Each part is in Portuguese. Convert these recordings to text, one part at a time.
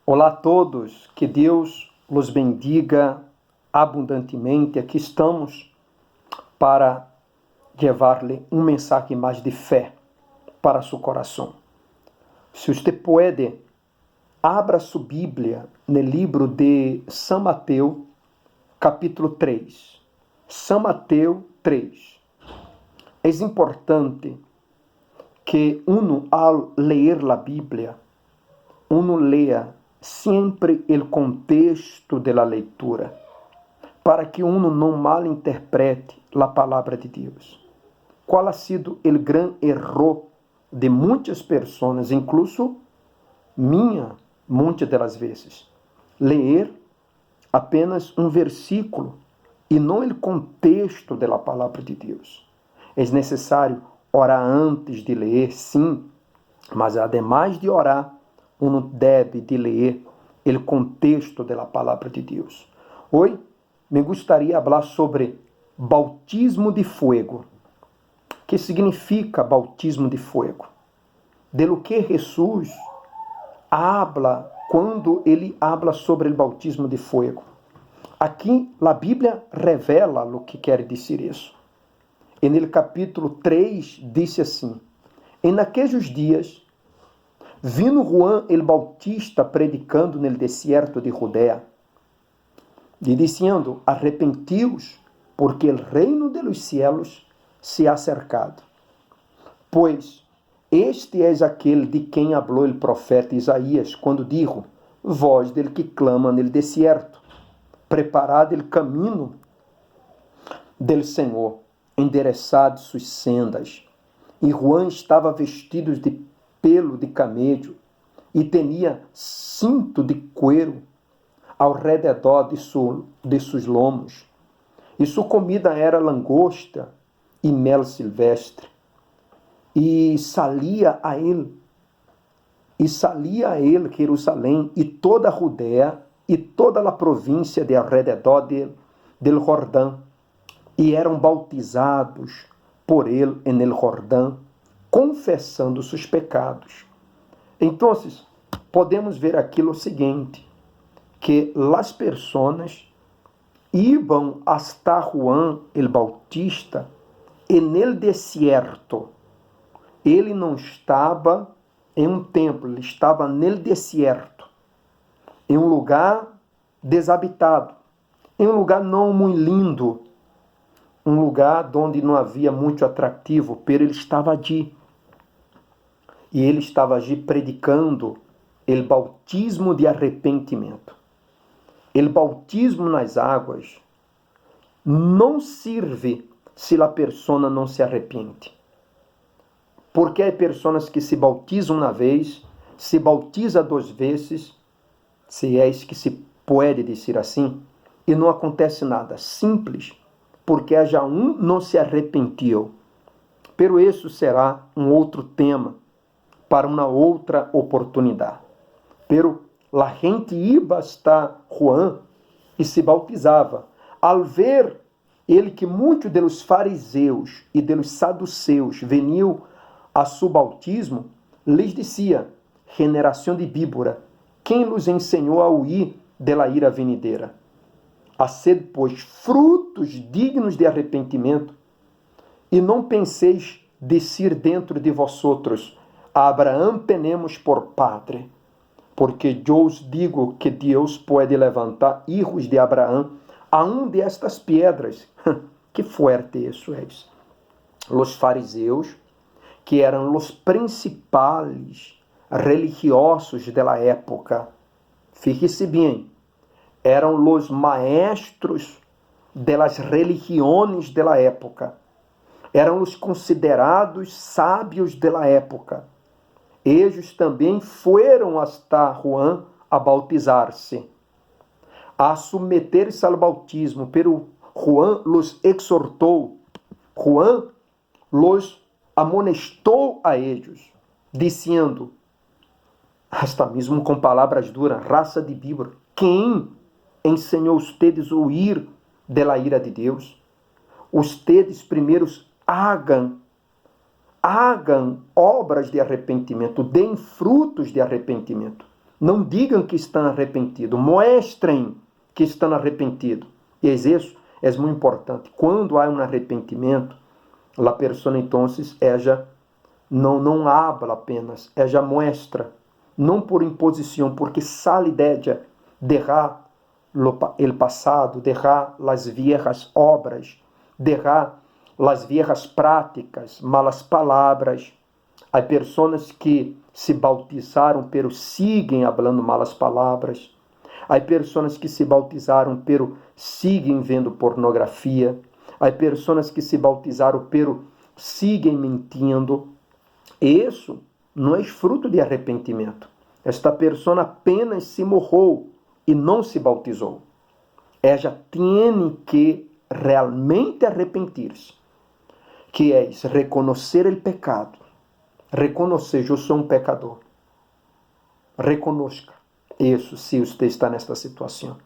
Olá a todos, que Deus os bendiga abundantemente. Aqui estamos para levar-lhe um mensagem mais de fé para seu coração. Se você pode, abra sua Bíblia no livro de São Mateus, capítulo 3. São Mateus 3. É importante que ao ler a Bíblia, leia sempre o contexto da leitura, para que não malinterprete a palavra de Deus. Qual ha sido o grande erro de muitas pessoas, incluso minha, muitas das vezes? Ler apenas um versículo e não o contexto da palavra de Deus. É necessário orar antes de ler, sim, mas ademais de orar, deve de ler o contexto da palavra de Deus. Hoje, me gostaria de falar sobre bautismo de fogo. Que significa bautismo de fogo? De lo que Jesus habla quando ele habla sobre o bautismo de fogo. Aqui, a Bíblia revela o que quer dizer isso. E no capítulo 3, disse assim: em aqueles dias, vindo Juan el Bautista predicando no deserto de Judea, e dizendo: arrepentios, porque o reino de los cielos se ha acercado. Pois este é aquele de quem falou o profeta Isaías, quando dijo: voz del que clama no deserto, preparad el caminho del Senhor, endereçad suas sendas. E Juan estava vestido de pelo de camello e tinha cinto de cuero ao redor de seus lomos. E sua comida era langosta e mel silvestre. E salia a ele Jerusalém e toda a Judéia e toda a província de ao redor del Jordão, e eram bautizados por ele en el Jordão, confessando seus pecados. Então, podemos ver aqui o seguinte, que as pessoas iam hasta Juan el Bautista en el desierto. Ele não estava em um templo, ele estava no deserto, em um lugar desabitado, em um lugar não muito lindo, um lugar onde não havia muito atrativo, pero ele estava ali. E ele estava ali predicando o bautismo de arrependimento. O bautismo nas águas não serve se a pessoa não se arrepende. Porque há pessoas que se bautizam uma vez, se bautiza 2 vezes, se é isso que se pode dizer assim, e não acontece nada. Simples, porque já não se arrependeu. Pero isso será um outro tema para uma outra oportunidade. Pero a gente ia hasta Juan e se bautizava. Ao ver ele que muitos dos fariseus e dos saduceus veniam a seu bautismo, lhes dizia: generação de víbora, quem lhes ensinou a huir de la ira venideira? Haced, pois, frutos dignos de arrependimento, e não penseis decir dentro de vosotros: a Abraão tenemos por padre, porque eu os digo que Deus pode levantar hijos de Abraão aún de estas piedras. Que fuerte isso é. Os fariseus, que eram os principais religiosos da época, fíjese bem, eram os maestros das religiões da época, eram os considerados sábios da época. Eles também foram hasta Juan a bautizar-se, a submeter-se ao bautismo, pero Juan los exortou, Juan los amonestou a eles, dizendo, hasta mesmo com palavras duras: raça de víbora, quem ensinou ustedes a huir de la ira de Deus? Ustedes primeiros hagam obras de arrependimento, deem frutos de arrependimento. Não digam que estão arrependidos, mostrem que estão arrependidos. E isso é muito importante. Quando há um arrependimento, a pessoa então, ela não habla apenas, ela mostra, não por imposição, porque sale dela, deixar o passado, deixar as viejas obras, deixar as viejas práticas, malas palavras. Há pessoas que se bautizaram, pero siguen falando malas palavras. Há pessoas que se bautizaram, pero siguen vendo pornografia. Há pessoas que se bautizaram, pero siguen mentindo. Isso não é fruto de arrependimento. Esta pessoa apenas se morreu e não se bautizou. Ela tem que realmente arrepender-se, que é reconhecer o pecado. Reconhecer, eu sou um pecador. Reconozca isso, se você está nesta situação.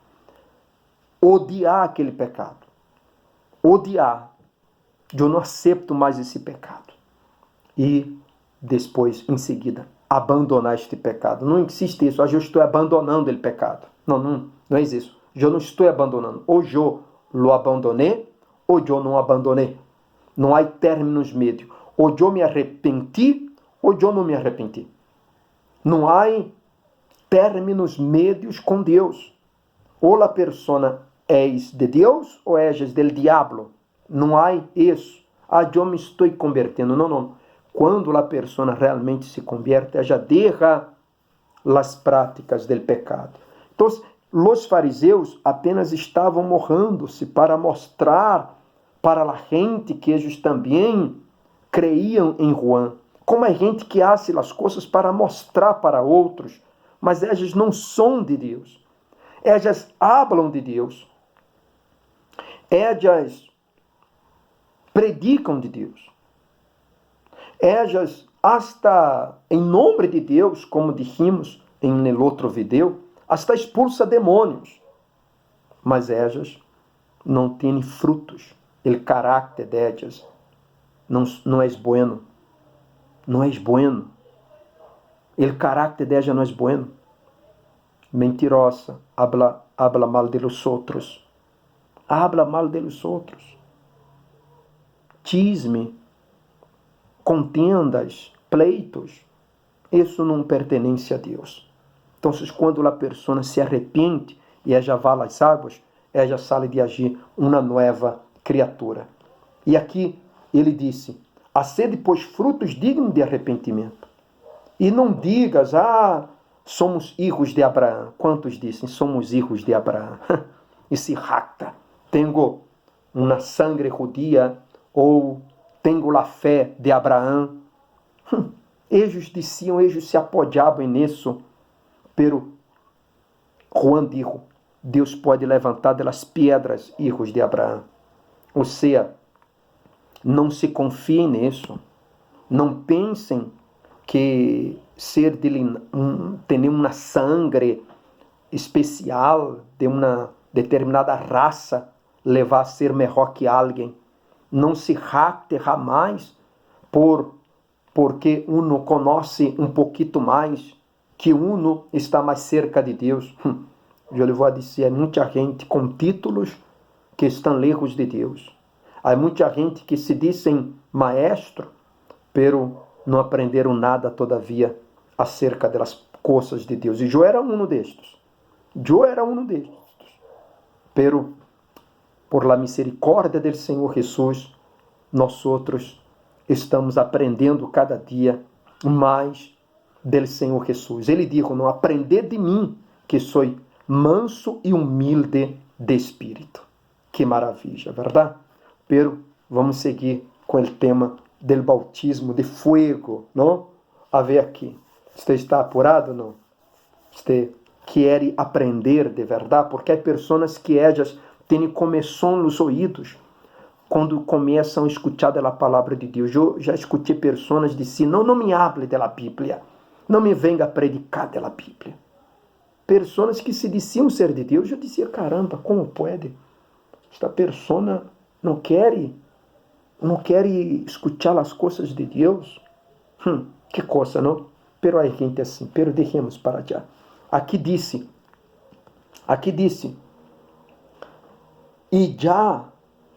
Odiar aquele pecado. Odiar. Eu não aceito mais esse pecado. E depois, em seguida, abandonar este pecado. Não existe isso. Eu estou abandonando o pecado. Não é isso. Eu não estou abandonando. Ou eu lo abandonei, ou eu não abandonei. Não há términos médios. Ou eu me arrependi, ou eu não me arrependi. Não há términos médios com Deus. Ou a pessoa é de Deus, ou é del diabo. Não há isso. Eu me estou convertendo. Não. Quando a pessoa realmente se converte, ela deixa as práticas do pecado. Então, os fariseus apenas estavam morrendo-se para mostrar para a gente que eles também creiam em Juan. Como a gente que hace as coisas para mostrar para outros, mas elas não são de Deus. Elas hablam de Deus. Elas predicam de Deus. Elas, hasta em nome de Deus, como dijimos em outro vídeo, hasta expulsa demônios. Mas elas não têm frutos. O caráter delas não é bueno. Não é bueno. O caráter delas não é bueno. Mentirosa, habla mal de los outros. Habla mal de los outros. Chisme, contendas, pleitos, isso não pertence a Deus. Então, quando a pessoa se arrepende e ela vai às águas, ela sai de agir uma nova criatura. E aqui ele disse: hacede, pois, frutos dignos de arrependimento. E não digas, somos hijos de Abraão. Quantos dizem, somos hijos de Abraão? E se jacta. Tenho uma sangre judia, ou tenho a fé de Abraão. Eles diziam, eles se apoiavam nisso. Pero Juan dijo, Deus pode levantar das pedras hijos de Abraão. Ou seja, não se confiem nisso. Não pensem que ter uma sangre especial de uma determinada raça levar a ser melhor que alguém. Não se jacte jamais porque uno conhece um pouquinho mais, que uno está mais cerca de Deus. Eu lhe vou dizer, há muita gente com títulos que estão lejos de Deus. Há muita gente que se dizem maestro, pero não aprenderam nada todavia acerca das coisas de Deus. E eu era um destes. Pero, por la misericórdia do Senhor Jesus, nós outros estamos aprendendo cada dia mais do Senhor Jesus. Ele disse, não aprender de mim, que sou manso e humilde de espírito. Que maravilha, verdade? Pero vamos seguir com o tema do bautismo de fogo, não? A ver aqui. Você está apurado, não? Você quer aprender de verdade? Porque há pessoas que elas têm começou nos ouvidos quando começam a escutar a palavra de Deus. Eu já escutei pessoas dizer, não me hable da Bíblia, não me venga predicar da Bíblia. Pessoas que se diziam ser de Deus, eu dizia, caramba, como pode? Esta pessoa não quer escutar as coisas de Deus? Que coisa, não? Pero há gente assim, pero deixemos para já. aqui disse, e já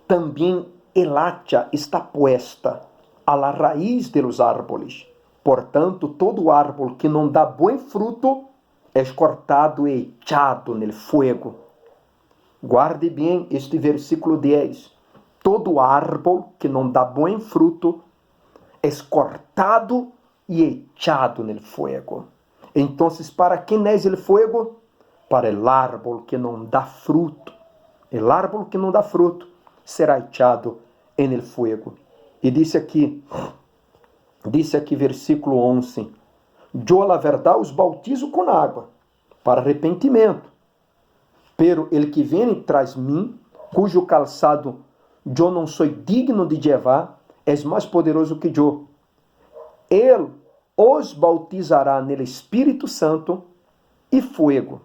também el hacha está puesta a la raiz de los árboles. Portanto, todo árbol que não dá bom fruto é cortado e echado no fogo. Guarde bem este versículo 10. Todo árbol que não dá bom fruto é cortado e echado no fogo. Então, para quem é o fogo? Para o árbol que não dá fruto. O árbol que não dá fruto será echado en fogo. E disse aqui, versículo 11, eu, la verdade, os bautizo com água, para arrependimento. Pero el que vem tras mim, cujo calçado eu não sou digno de levar, é mais poderoso que eu. Ele os bautizará no Espírito Santo e fogo.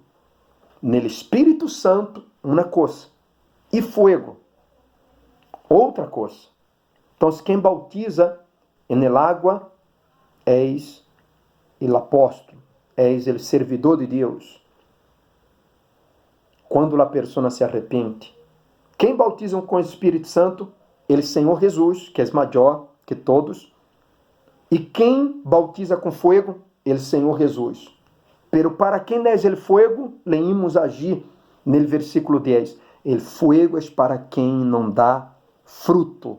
No Espírito Santo, uma coisa, e fogo, outra coisa. Então, quem bautiza en água, és o apóstolo, és o servidor de Deus. Quando a pessoa se arrepende. Quem bautiza com o Espírito Santo? Ele, Senhor Jesus, que é maior que todos. E quem bautiza com fogo? Ele, Senhor Jesus. Pero para quem é o fogo? Leímos agir no versículo 10. El fogo é para quem não dá fruto.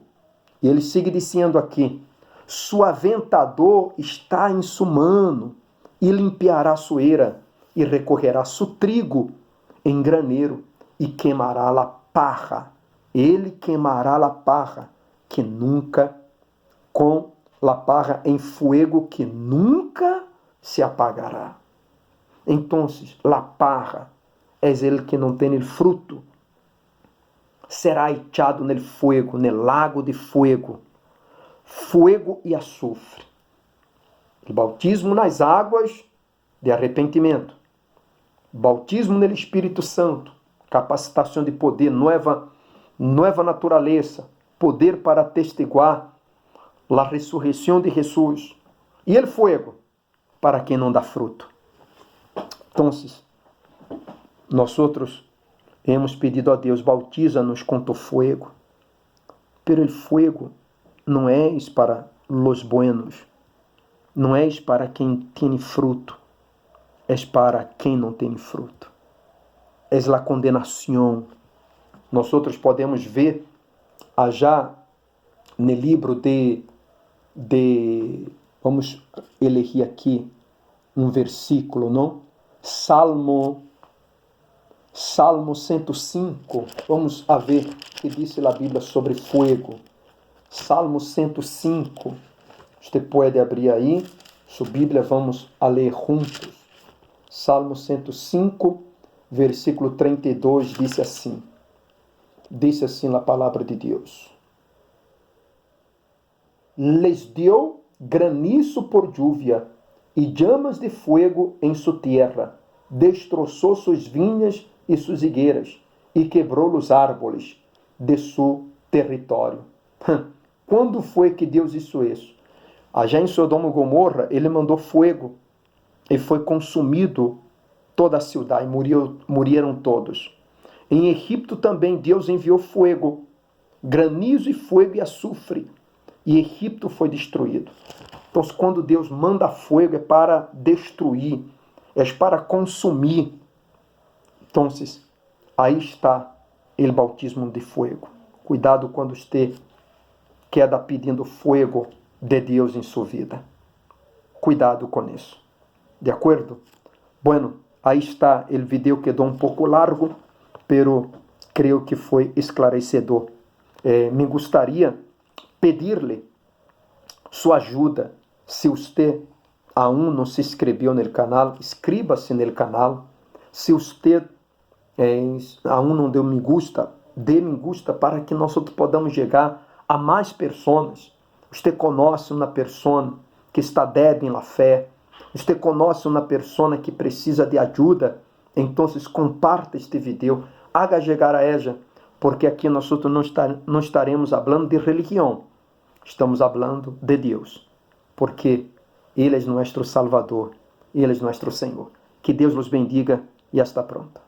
E ele sigue dizendo aqui, su aventador está em sua mano, e limpiará sua eira, e recorrerá su trigo em graneiro, e queimará la parra. Ele queimará la parra, que nunca, com la parra em fogo, que nunca se apagará. Então, la parra é ele que não tem fruto, será echado no fogo, no lago de fogo, fogo e açufre. O bautismo nas águas de arrependimento, bautismo no Espírito Santo, capacitação de poder, nova natureza, poder para testiguar a ressurreição de Jesus, e o fogo para quem não dá fruto. Então, nós outros hemos pedido a Deus, bautiza-nos com tu fogo. Pero el fuego não é para los buenos, não é para quem tem fruto, é para quem não tem fruto. É a condenação. Nós outros podemos ver já no livro vamos elegir aqui um versículo, não? Salmo 105, vamos a ver o que diz a Bíblia sobre fogo. Salmo 105, você pode abrir aí, sua Bíblia, vamos a ler juntos. Salmo 105, versículo 32, diz assim a palavra de Deus. Les deu granizo por lluvia e llamas de fogo em sua terra, destroçou suas vinhas e suas higueiras, e quebrou os árboles de seu território. Quando foi que Deus hizo isso? Já em Sodoma e Gomorra, ele mandou fogo, e foi consumido toda a cidade, moriram todos. Em Egipto também Deus enviou fogo, granizo e fogo e açufre, e Egipto foi destruído. Então, quando Deus manda fogo, é para destruir, é para consumir. Então, aí está o bautismo de fogo. Cuidado quando você queda pedindo fogo de Deus em sua vida. Cuidado com isso. De acordo? Bueno, aí está. O vídeo quedou um pouco largo, pero creio que foi esclarecedor. Me gostaria pedir-lhe sua ajuda. Se você aún não se inscreveu no canal, inscreva-se no canal. Se você aún não deu me gusta, dê me gusta para que nós podamos chegar a mais pessoas. Você conhece uma pessoa que está débil na fé, você conhece uma pessoa que precisa de ajuda, então comparta este vídeo, haga chegar a ela, porque aqui nós não estaremos falando de religião, estamos falando de Deus, porque Ele é nosso Salvador, Ele é nosso Senhor. Que Deus los bendiga e hasta pronto.